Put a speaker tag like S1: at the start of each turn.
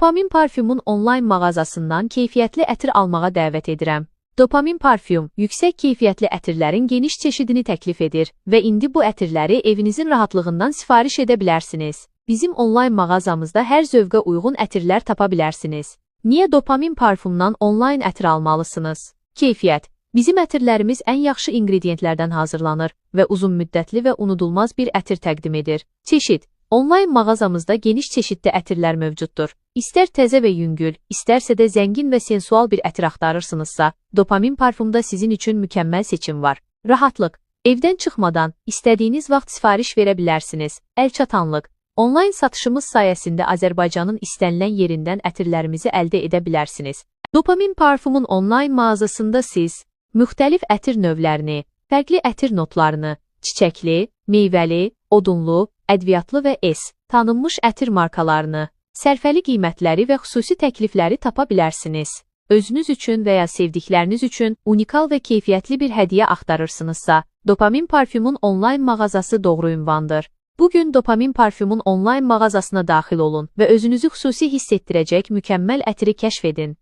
S1: Dopamin parfümün onlayn mağazasından keyfiyyətli ətir almağa dəvət edirəm. Dopamin parfüm yüksək keyfiyyətli ətirlərin geniş çeşidini təklif edir və indi bu ətirləri evinizin rahatlığından sifariş edə bilərsiniz. Bizim onlayn mağazamızda hər zövqə uyğun ətirlər tapa bilərsiniz. Niyə dopamin parfümdən onlayn ətir almalısınız? Keyfiyyət. Bizim ətirlərimiz ən yaxşı inqrediyentlərdən hazırlanır və uzun müddətli və unudulmaz bir ətir təqdim edir. Çeşid. Onlayn mağazamızda geniş çeşiddə ətirlər mövcuddur. İstər təzə və yüngül, istərsə də zəngin və sensual bir ətir axtarırsınızsa, dopamin parfümdə sizin üçün mükəmməl seçim var. Rahatlıq. Evdən çıxmadan, istədiyiniz vaxt sifariş verə bilərsiniz. Əlçatanlıq. Onlayn satışımız sayəsində Azərbaycanın istənilən yerindən ətirlərimizi əldə edə bilərsiniz. Dopamin parfümün onlayn mağazasında siz müxtəlif ətir növlərini, fərqli ətir notlarını, çiçəkli, meyvəli, odunlu, ədviyyatlı və tanınmış ətir markalarını, sərfəli qiymətləri və xüsusi təklifləri tapa bilərsiniz. Özünüz üçün və ya sevdikləriniz üçün unikal və keyfiyyətli bir hədiyyə axtarırsınızsa, Dopamin parfümün onlayn mağazası doğru ünvandır. Bugün Dopamin parfümün onlayn mağazasına daxil olun və özünüzü xüsusi hiss etdirəcək mükəmməl ətiri kəşf edin.